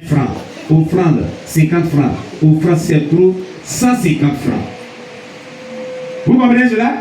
francs. Offrande, 50 francs. Offrande, c'est trop, 150 francs. Vous comprenez cela?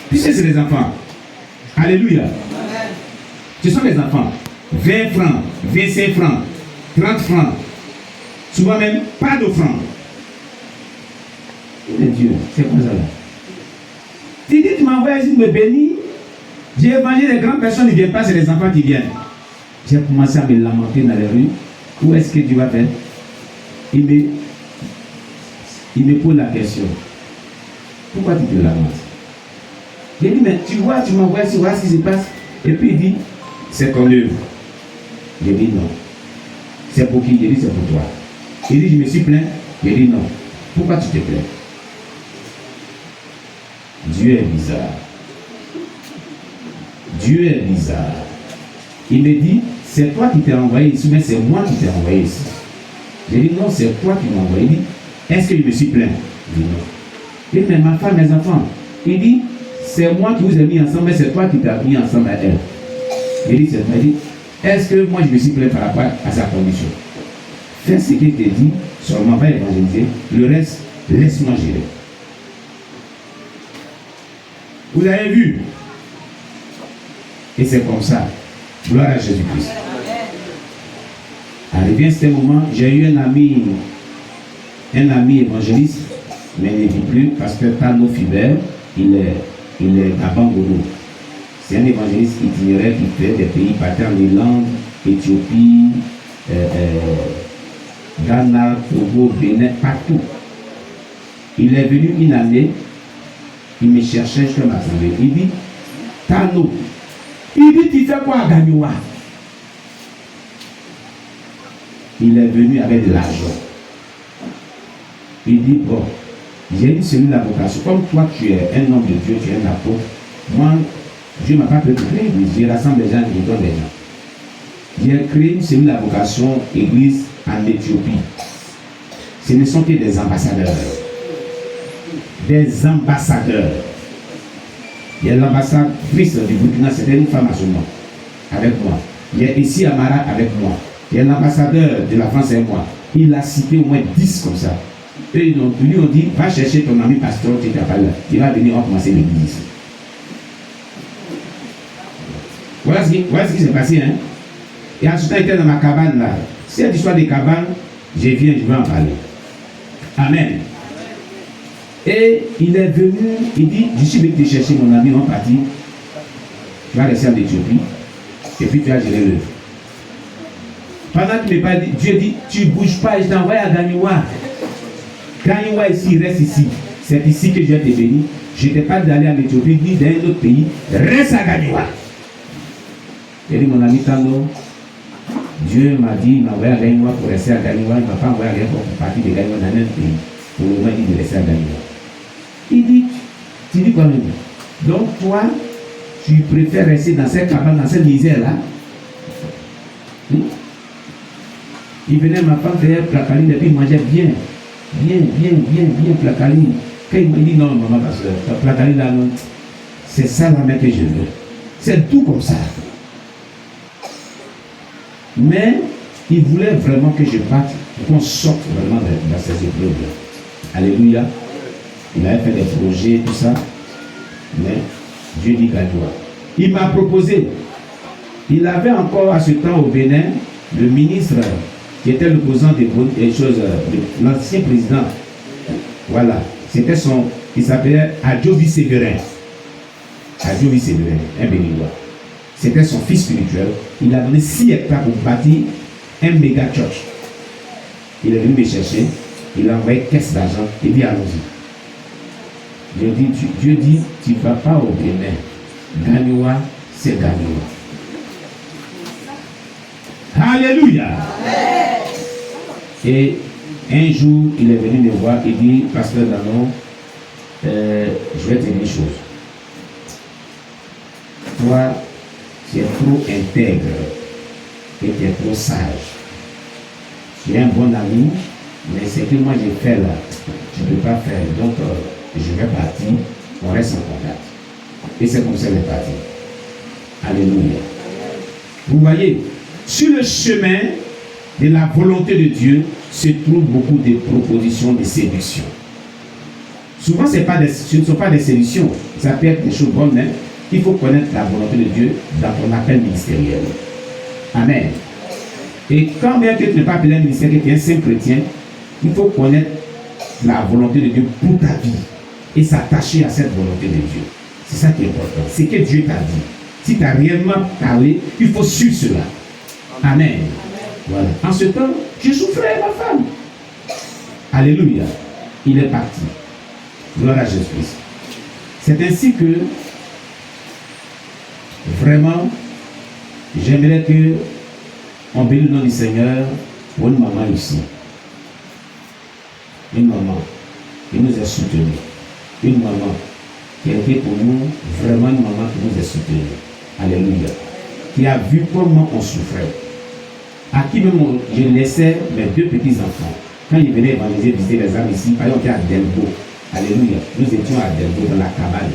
Puisque c'est les enfants. Alléluia. Ce sont les enfants. 20 francs, 25 francs, 30 francs. Souvent même, pas d'offrande. Mais Dieu, c'est quoi ça là? Tu dis, tu m'envoies ici me bénir. J'ai évangile, les grandes personnes ne viennent pas, c'est les enfants qui viennent. J'ai commencé à me lamenter dans les rues. Où est-ce que tu vas faire? Il me pose la question. Pourquoi tu te lamentes? J'ai dit, mais tu vois, tu m'envoies ici, vois ce qui se passe. Et puis il dit, c'est ton œuvre. J'ai dit non. C'est pour qui? J'ai dit, c'est pour toi. Il dit, je me suis plaint. J'ai dit non. Pourquoi tu te plains? Dieu est bizarre. Dieu est bizarre. Il me dit, c'est toi qui t'es envoyé ici, mais c'est moi qui t'ai envoyé ici. J'ai dit, non, c'est toi qui m'as envoyé. Il dit, est-ce que je me suis plaint? Il dit non. Il dit, mais ma femme, mes enfants. Il dit, c'est moi qui vous ai mis ensemble, mais c'est toi qui t'as mis ensemble à elle. Il dit, c'est toi. Il dit, est-ce que moi je me suis plaint par rapport à sa condition? Fais ce qu'il te dit, seulement va évangéliser. Le reste, laisse-moi gérer. Vous avez vu? Et c'est comme ça. Gloire à Jésus-Christ. Arrivé à ce moment, j'ai eu un ami évangéliste, mais il ne vit plus, pasteur Tano Fiber, il est à Bangourou. C'est un évangéliste itinéraire qui fait des pays, partait en Irlande, Éthiopie, Ghana, Togo, Bénin, partout. Il est venu une année, il me cherchait, je m'attendais. Il dit, Tano, il dit, tu fais quoi à Gagnoua? Il est venu avec de l'argent. Il dit, bon, j'ai dit celui de la vocation. Comme toi, tu es un homme de Dieu, tu es un apôtre. Moi, Dieu ne m'a pas fait créer l'église. J'ai rassemblé les gens et je donne les gens. J'ai créé une cellule de la vocation église en Éthiopie. Ce ne sont que des ambassadeurs. Des ambassadeurs. Il y a l'ambassadrice du Burkina, c'était une femme à son nom, avec moi. Il y a ici Amara avec moi. Il y a l'ambassadeur de la France et moi. Il a cité au moins 10 comme ça. Eux, ils lui ont dit, va chercher ton ami pasteur qui t'a parlé. Il va venir, on va commencer l'église ici. Voilà ce qui s'est passé. Hein? Et ensuite, il était dans ma cabane là. Cette histoire des cabanes, je viens, je vais en parler. Amen. Et il est venu, il dit, je suis venu te chercher mon ami, on est parti. Tu vas rester en Éthiopie. Et puis tu vas gérer l'œuvre. Pendant qu'il me parle, Dieu dit, tu ne bouges pas, je t'envoie à Gagnoua. Gagnoua ici, reste ici. C'est ici que je vais te bénir. Je ne t'ai pas d'aller en Éthiopie, ni dans un autre pays. Reste à Gagnoua. J'ai dit, mon ami Tano, Dieu m'a dit, il m'a envoyé à Gagnoua pour rester à Gagnoua. Il ne m'a pas envoyé à Gagnoua pour partir de Gagnoua dans un autre pays. Pour le moment, il dit de rester à Gagnoua. Il dit, tu dis quoi même? Donc toi, tu préfères rester dans cette cabane, dans cette misère-là? Il venait ma femme faire placaline et puis il mangeait bien placaline. Quand il m'a dit non, maman, parce que la placaline là, non, c'est ça la mère que je veux. C'est tout comme ça. Mais il voulait vraiment que je parte, qu'on sorte vraiment dans ces épreuves-là. Alléluia. Il avait fait des projets, tout ça. Mais Dieu dit qu'à toi. Il m'a proposé. Il avait encore à ce temps au Bénin le ministre qui était l'opposant des choses, l'ancien président. Voilà. C'était son. Il s'appelait Adjovi Séverin. Adjovi Séverin, un béninois. C'était son fils spirituel. Il a donné 6 hectares pour bâtir un méga church. Il est venu me chercher. Il a envoyé caisse d'argent. Il dit allons-y. Dieu dit, tu ne vas pas au Bénin. Gagnoua, c'est Gagnoua. Alléluia. Et un jour, il est venu me voir, il dit, pasteur Danon, je vais te dire une chose. Toi, tu es trop intègre et tu es trop sage. Tu es un bon ami, mais ce que moi j'ai fait là, tu ne peux pas faire. Donc, je vais partir, on reste en contact. Et c'est comme ça qu'il est parti. Alléluia. Vous voyez, sur le chemin, de la volonté de Dieu se trouvent beaucoup de propositions de séduction. Souvent, ce ne sont pas des séductions, ça peut être des choses bonnes, mais il faut connaître la volonté de Dieu dans ton appel ministériel. Amen. Et quand bien que tu n'es pas appelé à un ministère, que tu es un simple chrétien, il faut connaître la volonté de Dieu pour ta vie et s'attacher à cette volonté de Dieu. C'est ça qui est important. C'est que Dieu t'a dit. Si tu as réellement parlé, il faut suivre cela. Amen. Voilà. En ce temps, je souffrais ma femme. Alléluia. Il est parti. Gloire à Jésus-Christ. C'est ainsi que vraiment, j'aimerais que on bénisse le nom du Seigneur pour une maman ici. Une maman qui nous a soutenus. Une maman qui a été pour nous vraiment une maman qui nous a soutenus. Alléluia. Qui a vu comment on souffrait. À qui même je laissais mes 2 petits-enfants. Quand ils venaient évangéliser, visiter les âmes ici, par exemple, à Delbo. Alléluia. Nous étions à Delbo dans la cabane.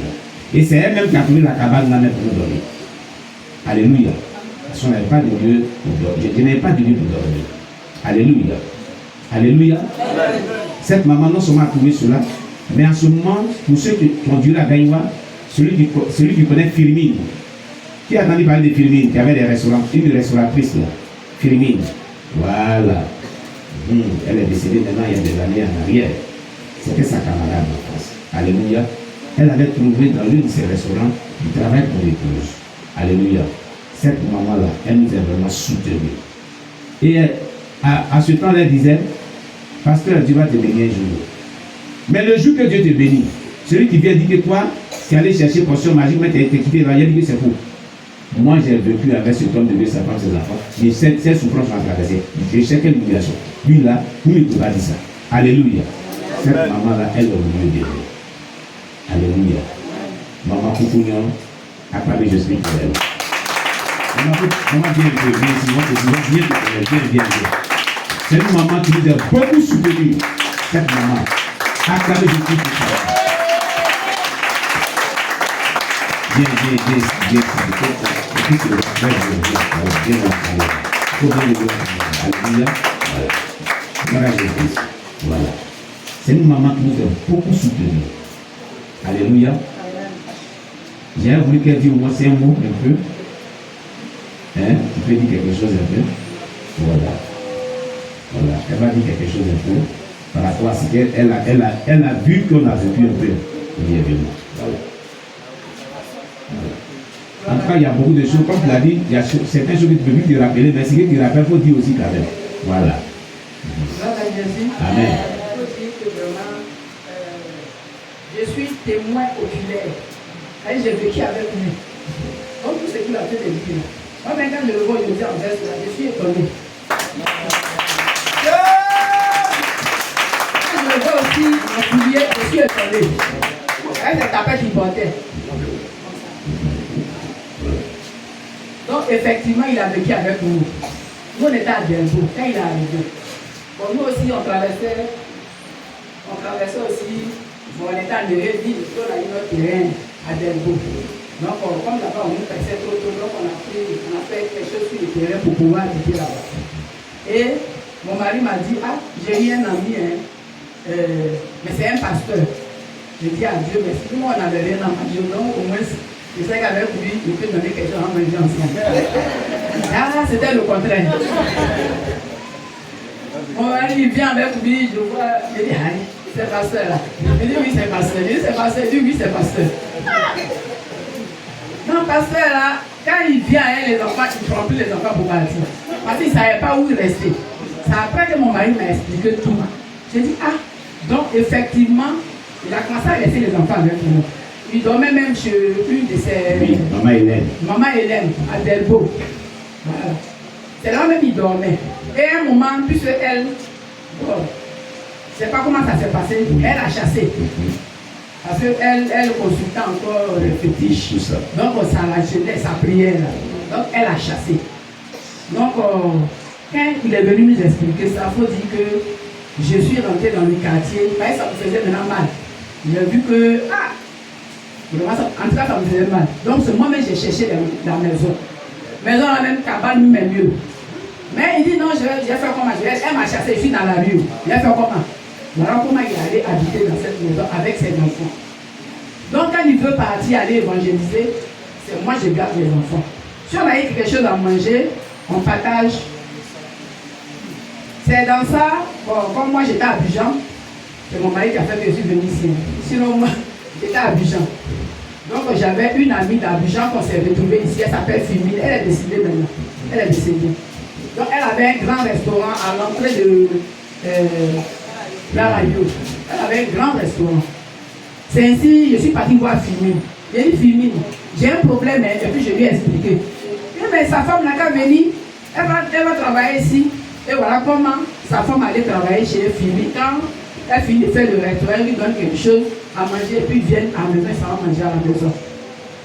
Et c'est elle-même qui a trouvé la cabane là même pour nous donner. Alléluia. Parce qu'on n'avait pas de lieu pour dormir. Je n'avais pas de lieu pour dormir. Alléluia. Alléluia. Cette maman non seulement a trouvé cela, mais en ce moment, pour ceux qui ont dû la Gaïwa, celui qui connaît Firmine, qui a entendu parler de Firmine, qui avait des restaurants, une restauratrice là, Firmine. Voilà. Elle est décédée maintenant il y a des années en arrière. C'était sa camarade en France. Alléluia. Elle avait trouvé dans l'un de ses restaurants du travail pour l'épouse. Alléluia. Cette maman-là, elle nous a vraiment soutenus. Et à ce temps-là, elle disait, pasteur, Dieu va te bénir un jour. Mais le jour que Dieu te bénit, celui qui vient dire que toi, tu es allé chercher potion magique, mais tu as été quitté, il a dit que c'est faux. Moi, j'ai vécu avec cet homme de Dieu, sa femme, ses enfants. Et cette souffrance m'a traversé. Je sais quelle humiliation. Lui, là, il ne peut pas dire ça. Alléluia. Cette maman-là, elle a voulu Dieu. Alléluia. Maman Koukouignon a parlé, je suis pour elle. Maman bien. C'est une maman qui nous a beaucoup soutenus. Cette maman. Acclamez Jésus pour ça. Bien. Voilà. C'est une maman qui nous a beaucoup soutenus. Alléluia. J'ai voulu qu'elle dise au moins 5 mots un peu. Hein? Tu peux dire quelque chose un peu. Voilà. Elle va dire quelque chose un peu par rapport à ce qu'elle a vu qu'on a vécu un peu. Bienvenue. Voilà. En tout cas, il y a beaucoup de choses, comme tu l'as dit, il y a certaines choses que tu peux plus te rappeler, mais ce que tu rappelles, il faut dire aussi quand même. Voilà. Amen. Il faut dire que vraiment, je suis témoin oculaire. J'ai vécu avec lui. Donc tout ce qu'il a fait de lui. Moi, même quand je le vois, je me dis en verse, je suis étonné. Quand je le vois aussi en soulier, je suis étonné. C'est ta tapette qu'il portait. Donc effectivement, il a vécu avec nous. Nous, on était à Delbo quand il est arrivé. Bon, nous aussi, on traversait aussi. Bon, on était en Néréville, on a eu notre terrain à Delbo. Donc, comme là-bas, on nous passait trop tôt, donc on a fait quelque chose sur le terrain pour pouvoir habiter là-bas. Et mon mari m'a dit, j'ai eu un ami, mais c'est un pasteur. J'ai dit à Dieu, mais si moi on n'avait rien à manger, donc au moins, je sais qu'avec lui, je peux donner quelque chose à manger ensemble. C'était le contraire. Mon mari vient avec lui, je vois, il dit, c'est pasteur là. Il dit, oui, c'est pasteur. Il dit, c'est pasteur. Il dit, oui, c'est pasteur. Non, pasteur là, quand il vient, les enfants, il ne prend plus les enfants pour partir. Parce qu'il ne savait pas où il restait. C'est après que mon mari m'a expliqué tout. J'ai dit, donc effectivement, il a commencé à laisser les enfants avec nous. Il dormait même chez une de ses... Oui, maman Hélène. Maman Hélène, à Delbo. Voilà. C'est là même il dormait. Et à un moment, puisque elle... Bon, je ne sais pas comment ça s'est passé. Elle a chassé. Parce qu'elle consultait encore le fétiche. Tout ça. Donc ça la gênait, sa prière. Donc elle a chassé. Donc quand il est venu nous expliquer ça, il faut dire que je suis rentré dans le quartier. Ça me faisait maintenant mal. J'ai vu que, en tout cas ça me faisait mal. Donc c'est moi-même j'ai cherché la maison. Maison la même cabane, mais mieux. Mais il dit non, je vais faire comment? Elle m'a chassé, je suis dans la rue. Il a fait comment? Voilà comment il est allé habiter dans cette maison avec ses enfants. Donc quand il veut partir aller évangéliser, c'est moi je garde les enfants. Si on a eu quelque chose à manger, on partage. C'est dans ça, bon, comme moi j'étais à Abidjan, c'est mon mari qui a fait que je suis venu ici. Sinon moi, j'étais à Abidjan. Donc j'avais une amie d'Abidjan qu'on s'est retrouvée ici, elle s'appelle Fimine, elle est décédée maintenant. Elle est décédée. Donc elle avait un grand restaurant à l'entrée de la radio. Elle avait un grand restaurant. C'est ainsi, je suis parti voir Fimine. J'ai dit Fimine, j'ai un problème, et puis je lui ai expliqué. Et mais sa femme n'a qu'à venir, elle va travailler ici. Et voilà comment sa femme allait travailler chez Fimine. Quand elle finit de faire le restaurant, elle lui donne quelque chose à manger, et puis ils viennent à la maison, ça va manger à la maison.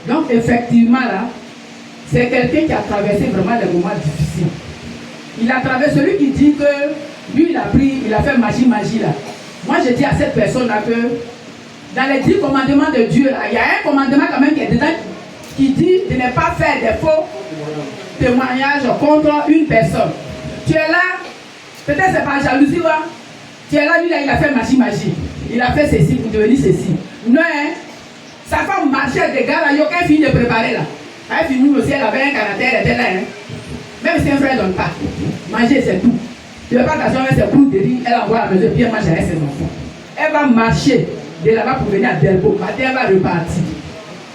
Donc effectivement là, c'est quelqu'un qui a traversé vraiment des moments difficiles. Il a traversé, celui qui dit que lui il a fait magie là. Moi je dis à cette personne là que dans les 10 commandements de Dieu là, il y a un commandement quand même qui est dedans qui dit de ne pas faire des faux témoignages contre une personne. Tu es là, peut-être c'est par jalousie là. Tu es là, lui là, il a fait magie. Il a fait ceci pour devenir ceci. Non, hein? Sa femme marchait des gars là, il n'y a aucun fini de préparer là. Elle finit aussi, elle avait un caractère, elle était là. Hein? Même si un frère ne donne pas. Manger, c'est tout. Tu ne veux pas t'asseoir avec ses boules de riz, elle envoie à la maison, puis elle mange avec ses enfants. Elle va marcher de là-bas pour venir à Delbo. Matin, elle va repartir.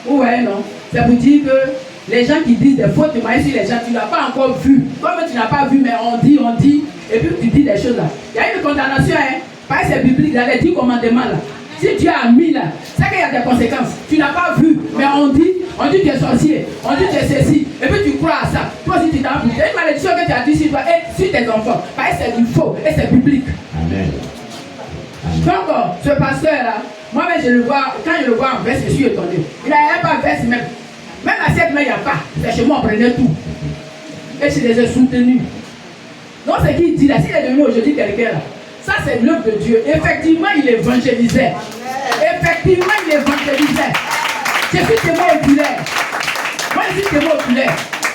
Vous voyez, non? C'est pour dire que les gens qui disent des faux témoignages sur les gens, tu n'as pas encore vu. Comme tu n'as pas vu, mais on dit, et puis tu dis des choses là. Il y a une condamnation, hein? Parce que c'est biblique, dans les 10 commandements là. Si tu as mis là, c'est qu'il y a des conséquences. Tu n'as pas vu, mais on dit que tu es sorcier, on dit que tu es ceci, et puis tu crois à ça. Toi aussi tu t'en fous. Il y a une malédiction que tu as dit sur toi et sur tes enfants. Parce que c'est du faux et c'est biblique. Amen. Donc, ce pasteur-là, moi-même, je le vois, quand je le vois en veste, je suis étonné. Il n'a pas de veste même. Même assiette, mais il n'y a pas. C'est chez moi, on prenait tout. Et je les ai soutenus. Donc, ce qu'il dit là, s'il est devenu aujourd'hui quelqu'un là, ça c'est l'œuvre de Dieu. Effectivement, il évangélisait. Effectivement, il évangélisait. Je suis témoin oculaire. Moi, je suis témoin oculaire.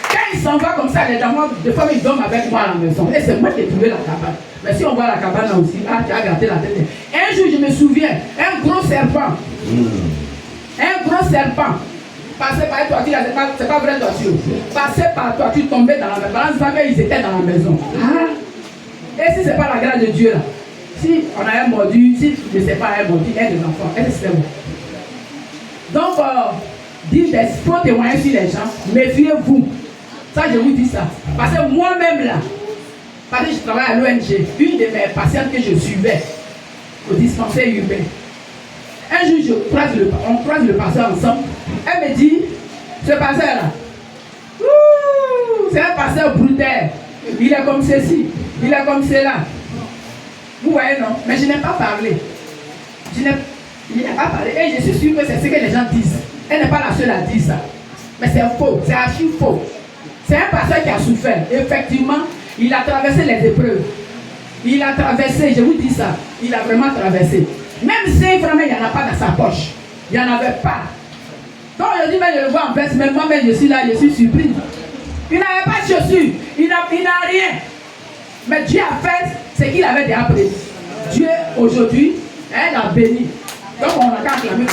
Quand il s'en va comme ça, les gens, des fois, ils dorment avec moi à la maison. Et c'est moi qui ai trouvé la cabane. Mais si on voit la cabane là aussi, ah, tu as gratté la tête. Un jour, je me souviens, un gros serpent. Un gros serpent. Passé par toi, c'est pas vrai toiture. Passé par toi, tu tombais dans la maison. Pendant ce ils étaient dans la maison. Ah. Et si c'est pas la grâce de Dieu là, si on a un mordu, si je ne sais pas un mordu, il y a des enfants, est-ce que c'est bon? Donc, dire des faux témoignages sur les gens, méfiez-vous. Ça, je vous dis ça. Parce que moi-même là, parce que je travaille à l'ONG, une de mes patientes que je suivais au dispensaire urbain, un jour, on croise le pasteur ensemble. Elle me dit, ce pasteur-là, c'est un pasteur brutal. Il est comme ceci, il est comme cela. Vous voyez, non? Mais je n'ai pas parlé. Je n'ai pas parlé. Et je suis sûr que c'est ce que les gens disent. Elle n'est pas la seule à dire ça. Mais c'est faux, c'est archi faux. C'est un pasteur qui a souffert. Effectivement, il a traversé les épreuves. Il a traversé, je vous dis ça, il a vraiment traversé. Même si vraiment il n'y en a pas dans sa poche. Il n'y en avait pas. Donc je dis, mais je le vois en place, mais moi-même je suis là, je suis surpris. Il n'avait pas de chaussures, il n'a rien. Mais Dieu a fait ce qu'il avait déjà prévu. Dieu, aujourd'hui, elle a béni. Donc on a qu'à acclamer.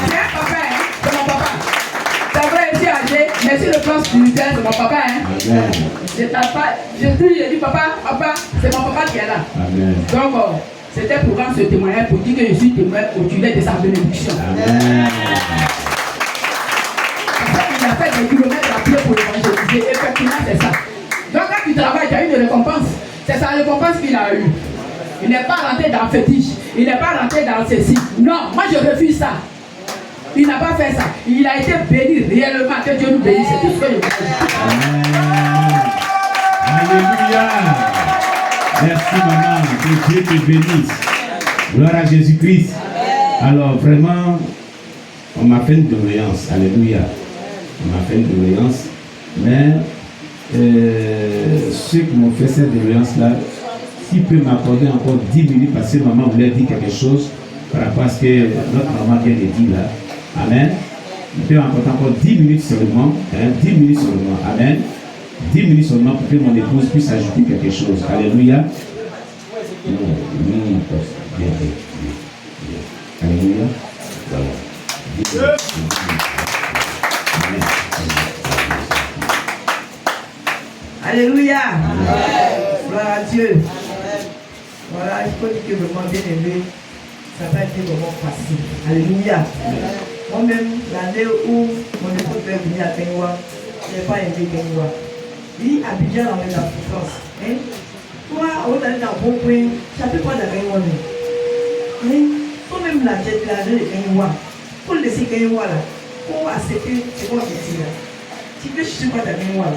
C'est un papa, hein? C'est mon papa. C'est vrai, il est âgé, mais sur le plan spirituel, c'est mon papa. Hein? Je dis papa, c'est mon papa qui est là. Amen. Donc, c'était pour rendre ce témoignage, pour dire que je suis témoin oculaire de sa bénédiction. Amen. Il a fait des kilomètres à pied pour évangéliser. Effectivement, c'est ça. Donc, quand tu travailles, tu as une récompense. C'est sa récompense qu'il a eue. Il n'est pas rentré dans le fétiche. Il n'est pas rentré dans ceci. Non, moi je refuse ça. Il n'a pas fait ça. Il a été béni réellement. Que Dieu nous bénisse. C'est tout ce que je veux dire. Alléluia. Merci maman. Que Dieu te bénisse. Gloire à Jésus-Christ. Alors vraiment, on m'a fait une doléance. Alléluia. On m'a fait une doléance. Mais ceux qui m'ont fait cette doléance-là, s'il peut m'accorder encore 10 minutes parce que maman voulait dire quelque chose par rapport à ce que notre maman vient de dire là. Amen. On peut encore 10 minutes seulement. 10 minutes seulement. Amen. 10 minutes seulement pour que mon épouse puisse ajouter quelque chose. Alléluia. Alléluia. Alléluia. Gloire à Dieu. Voilà, il faut dire que vraiment bien aimé, ça va être vraiment facile. Alléluia. Moi-même, l'année où mon épouse est venue à Kenwa, je n'ai pas aimé Kenwa. Il Abidjan dans la souffrance. Toi, on a dans bon point, ça ne peut pas d'aller où on est. Mais toi-même, la jeune de Kenwa, pour laisser Kenwa là, pour accepter ce qu'on dit là. Tu peux chercher quoi d'aller où là.